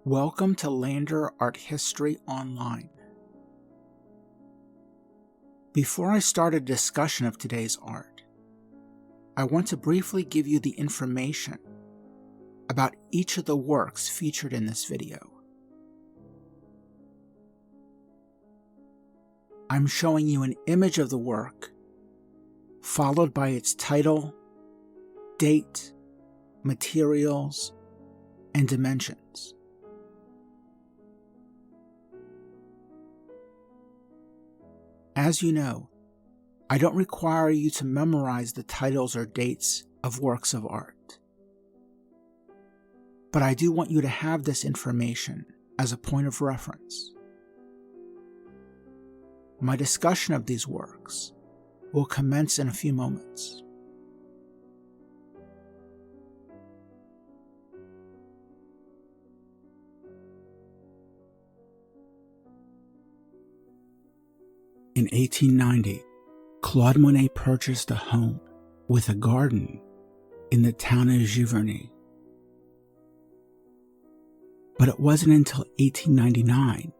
Welcome to Lander Art History Online. Before I start a discussion of today's art, I want to briefly give you the information about each of the works featured in this video. I'm showing you an image of the work, followed by its title, date, materials, and dimensions. As you know, I don't require you to memorize the titles or dates of works of art. But I do want you to have this information as a point of reference. My discussion of these works will commence in a few moments. In 1890, Claude Monet purchased a home with a garden in the town of Giverny. But it wasn't until 1899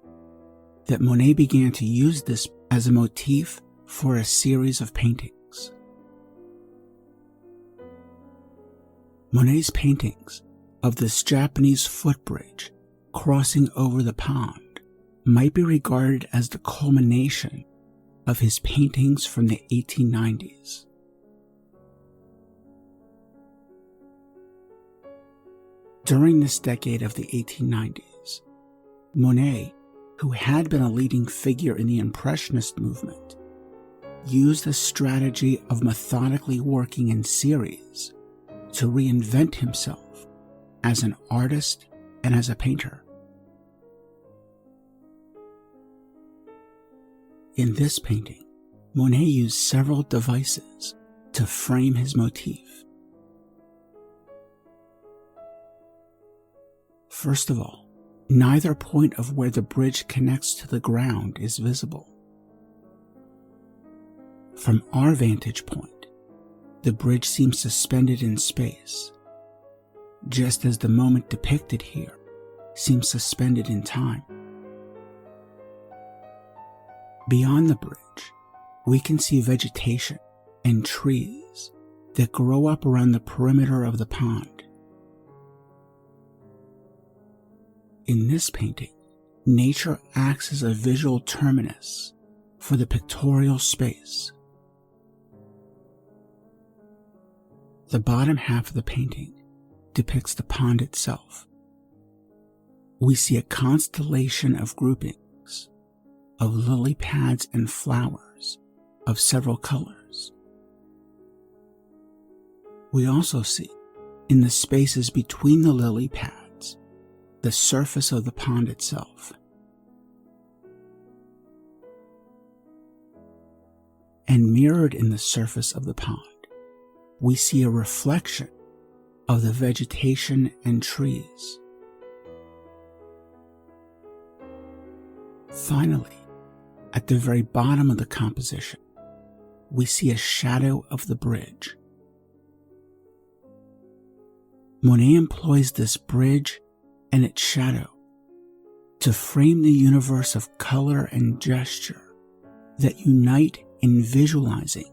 that Monet began to use this as a motif for a series of paintings. Monet's paintings of this Japanese footbridge crossing over the pond might be regarded as the culmination of his paintings from the 1890s. During this decade of the 1890s, Monet, who had been a leading figure in the Impressionist movement, used the strategy of methodically working in series to reinvent himself as an artist and as a painter. In this painting, Monet used several devices to frame his motif. First of all, neither point of where the bridge connects to the ground is visible. From our vantage point, the bridge seems suspended in space, just as the moment depicted here seems suspended in time. Beyond the bridge, we can see vegetation and trees that grow up around the perimeter of the pond. In this painting, nature acts as a visual terminus for the pictorial space. The bottom half of the painting depicts the pond itself. We see a constellation of groupings of lily pads and flowers of several colors. We also see, in the spaces between the lily pads, the surface of the pond itself. And mirrored in the surface of the pond, we see a reflection of the vegetation and trees. Finally, at the very bottom of the composition, we see a shadow of the bridge. Monet employs this bridge and its shadow to frame the universe of color and gesture that unite in visualizing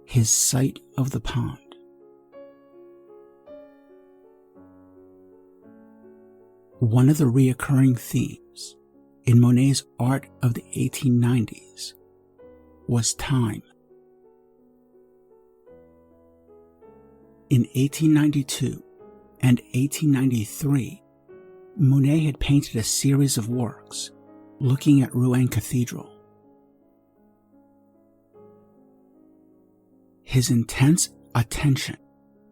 his sight of the pond. One of the recurring themes in Monet's art of the 1890s was time. In 1892 and 1893, Monet had painted a series of works looking at Rouen Cathedral. His intense attention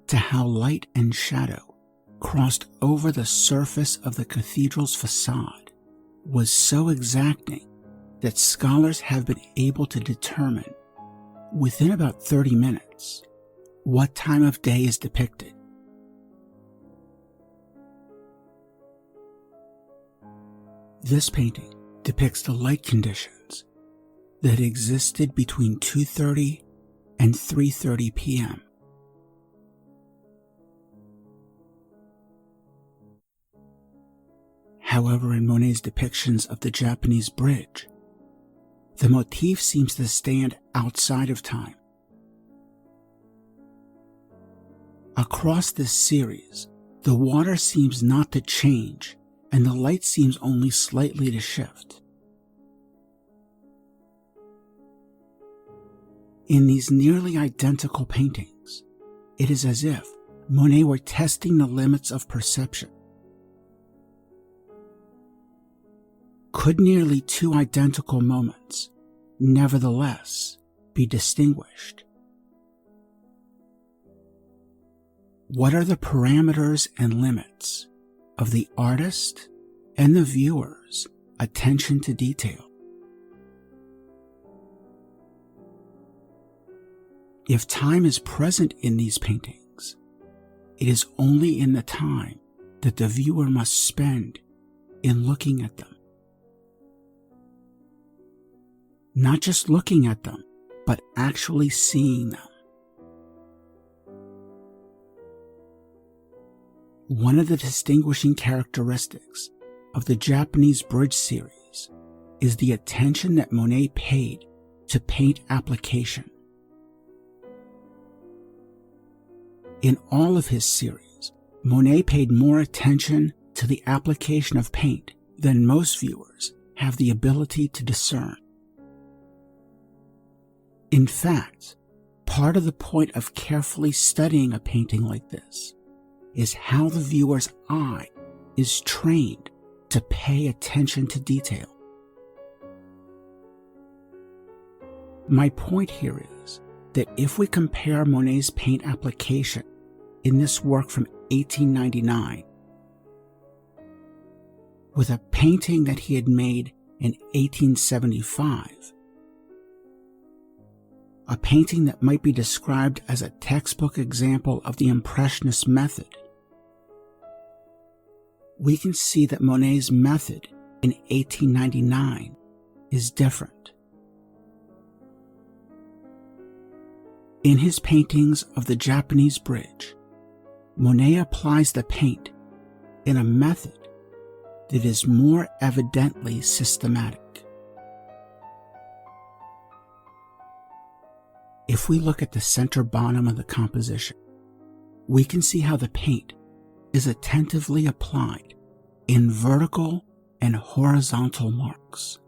to how light and shadow crossed over the surface of the cathedral's facade was so exacting that scholars have been able to determine, within about 30 minutes, what time of day is depicted. This painting depicts the light conditions that existed between 2:30 and 3:30 p.m. However, in Monet's depictions of the Japanese bridge, the motif seems to stand outside of time. Across this series, the water seems not to change, and the light seems only slightly to shift. In these nearly identical paintings, it is as if Monet were testing the limits of perception. Could nearly two identical moments, nevertheless, be distinguished? What are the parameters and limits of the artist and the viewer's attention to detail? If time is present in these paintings, it is only in the time that the viewer must spend in looking at them. Not just looking at them, but actually seeing them. One of the distinguishing characteristics of the Japanese bridge series is the attention that Monet paid to paint application. In all of his series, Monet paid more attention to the application of paint than most viewers have the ability to discern. In fact, part of the point of carefully studying a painting like this is how the viewer's eye is trained to pay attention to detail. My point here is that if we compare Monet's paint application in this work from 1899 with a painting that he had made in 1875, a painting that might be described as a textbook example of the Impressionist method, we can see that Monet's method in 1899 is different. In his paintings of the Japanese bridge, Monet applies the paint in a method that is more evidently systematic. If we look at the center bottom of the composition, we can see how the paint is attentively applied in vertical and horizontal marks.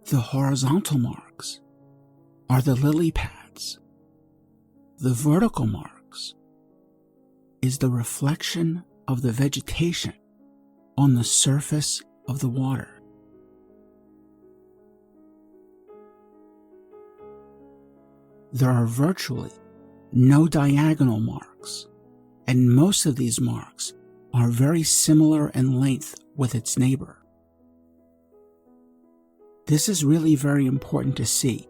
The horizontal marks are the lily pads. The vertical marks is the reflection of the vegetation on the surface of the water. There are virtually no diagonal marks, and most of these marks are very similar in length with its neighbor. This is really very important to see,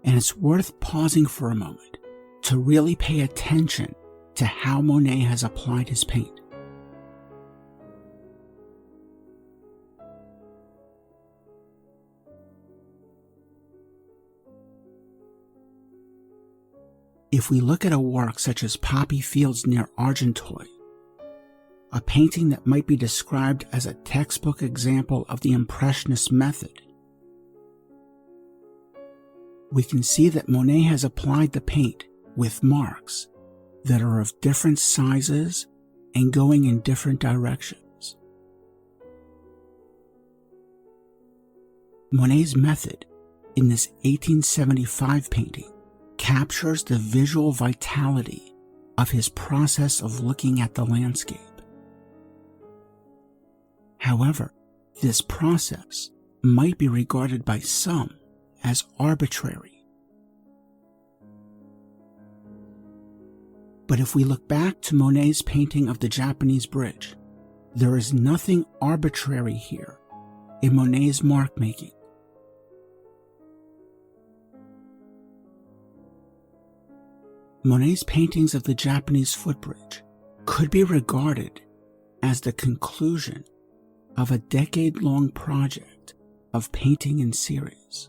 and it's worth pausing for a moment to really pay attention to how Monet has applied his paint. If we look at a work such as Poppy Fields near Argenteuil, a painting that might be described as a textbook example of the Impressionist method, we can see that Monet has applied the paint with marks that are of different sizes and going in different directions. Monet's method in this 1875 painting captures the visual vitality of his process of looking at the landscape. However, this process might be regarded by some as arbitrary. But if we look back to Monet's painting of the Japanese bridge, there is nothing arbitrary here in Monet's mark-making. Monet's paintings of the Japanese footbridge could be regarded as the conclusion of a decade-long project of painting in series.